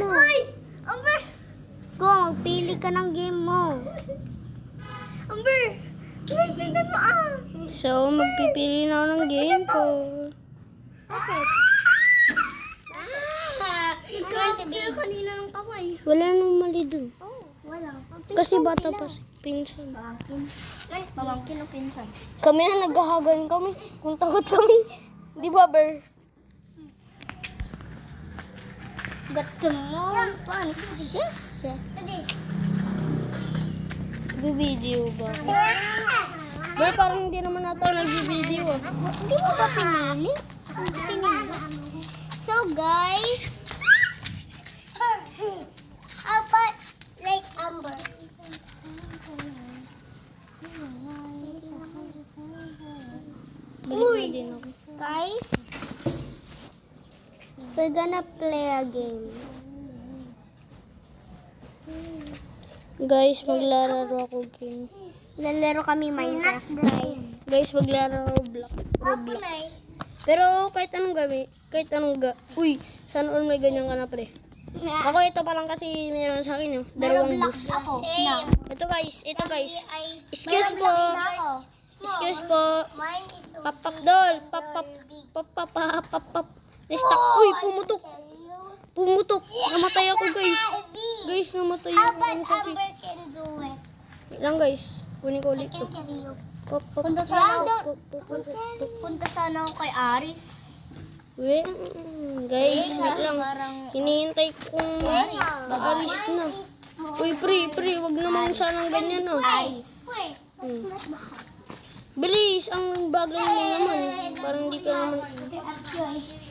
mo. Amber! Go, magpili ka ng game mo. Amber! Amber, tignan mo So, magpipili na ako ng game ko. Bakit? Ikaw, sila kanina ng kamay. Wala nang mali dun. Oh, wala. Kasi bata pa si pinsan. Pamangkin o pinsan. Kami na naghahagan kami. Kung takot kami. Di ba, Ber? Gato mo. Paano? Yes. Ready? Bibideo ba? Ber, parang hindi naman nato nag-video ah. Hindi mo ba pinili? So guys, how about like Amber? Bili din ako. Guys, we're gonna play a game. Guys, maglalaro ako game. Lalaro kami Minecraft, guys. Guys, maglalaro Roblox. Pero kahit anong Uy, sana all may ganyan ka na pre. Ako ito pa lang kasi meron sa akin yung dalawang bus. Ito guys. Excuse po. Excuse po. Mine is Pap doll. Pap. Restak. Uy, pumutok. Namatay ako guys. Guys, namatay How ako. about Ang sakit. Amber can do it? Wait lang guys. Kunin ko ulit to. Pap. Punta sana ako kay Aris. Wait, guys, wait lang. Hinihintay kong maalis na. Uy, pre, wag naman sanang ganyan ah. Hmm. Bilis, ang bagay mo naman. Parang di ka naman.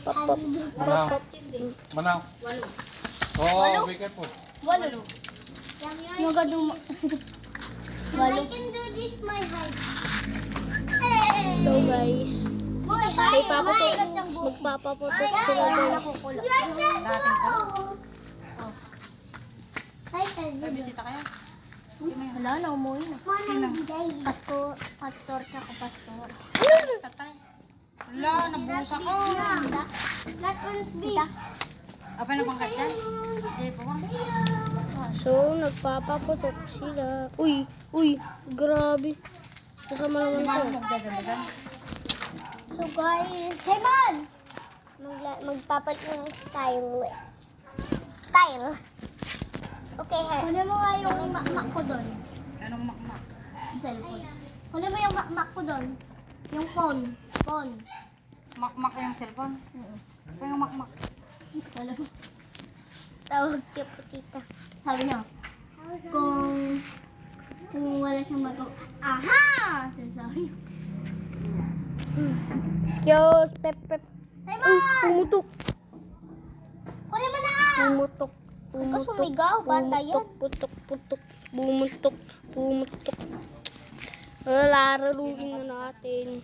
Pap. Manaw. Oh, be careful. Magaduma. I can do this my height. So guys, magpapaputok sila guys. Bisita kayo? Wala na, umuwi na. Pastor ka ko, pastor. Tatay. Wala, nabuhos ako. That one's big. Apa na bang kartan? Bawang. So, nagpapaputok sila. Uy, grabe. Kasama naman ko. So guys, hey man! Magpapalit ng style. Okay, here. Kunin mo nga yung makmak ko doon. Anong makmak? Cellphone. Kunin mo yung makmak ko doon. Yung phone. Makmak yung cellphone? Ano yung makmak? Alam mo. Tawag kay Putita. Sabi niya, kung wala siyang bato, aha! Sabi niya. Excuse, pep. Hey Uy, man! pumutok. Kunin mo na! Pumutok. Huwag ka sumigaw, bata yan. Putok. Pumutok. Lararuin na natin.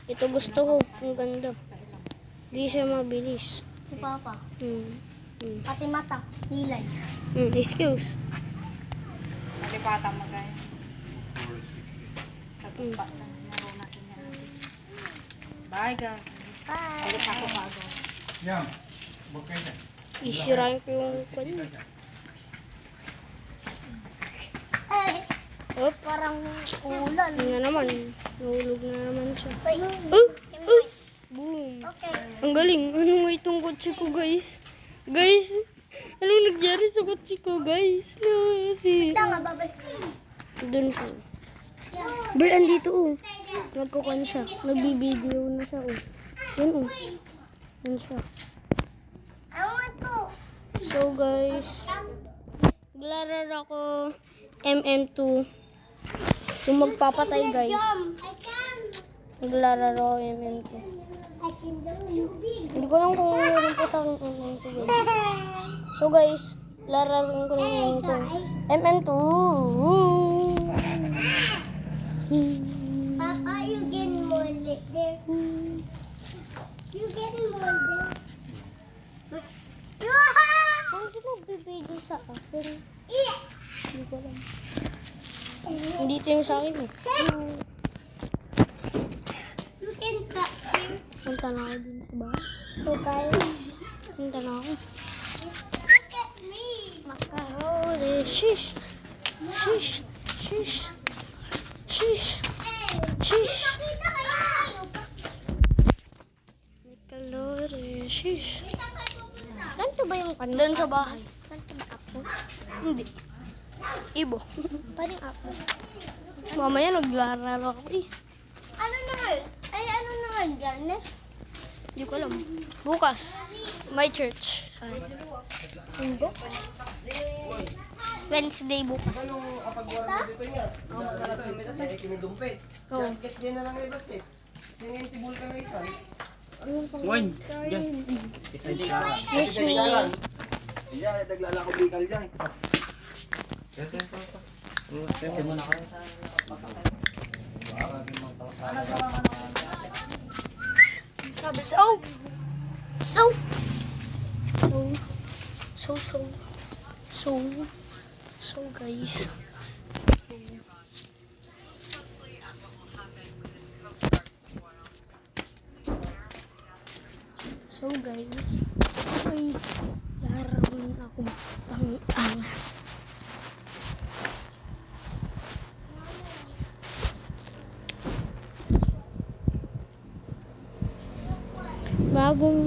Ito gusto ko. Ang ganda. Di siya mabilis. Si Papa. Hmm. Pati mata, hilay. Excuse. Malipatan mo guys. Sa tupa. Naro natin yan. Bye guys. Bye! Alis ako bago. Yan. Bukay na. Isirain ko yung kanya. Op. Parang ulan. Yun na naman. Nahulog na naman siya. Boom. Okay. Ang galing. Anong may itong kotse ko, guys? Guys, anong nangyari sa kotse ko, guys? Tama, babalik. Doon po. Bel, andito, oh. Nagkukan siya. Nagbibideo na siya, oh. Yan, oh. Yan siya. I want to. So, guys, naglalaro ako MM2. Yung magpapatay, guys. I can. Naglalaro ako MM2. I can do big. Hindi ko lang kung meron pa sa akin MM2, guys. So, guys, lararin ko lang yung ito. MM2. Papa, you get molded there. You get molded. Hindi nagbibideo sa akin. Yeah. Hindi ko alam. Hindi ito yung sa akin, eh. You can cut here. Punta na ako dun sa bahay. So guys, Punta na ako. look Shish. Shish. Shish. Shish. Shish. Kita kaya. Nickelodeon. Shish. Ganito ba yung Doon sa bahay. Ganito yung apo? Hindi. Ibo. Parang apo. Mamaya naglalaro ako eh. Ano naman? Ay, ano naman? Garnet? Hindi ko alam. Bukas. My church. Mundo? Wednesday bukas. Oo. Wine. Yan. Excuse me. Iya, naglala ko bikal diyan. So. So. So. So, so. So. So, guys. So, guys. Ay, larawan ako ang angas. Bagong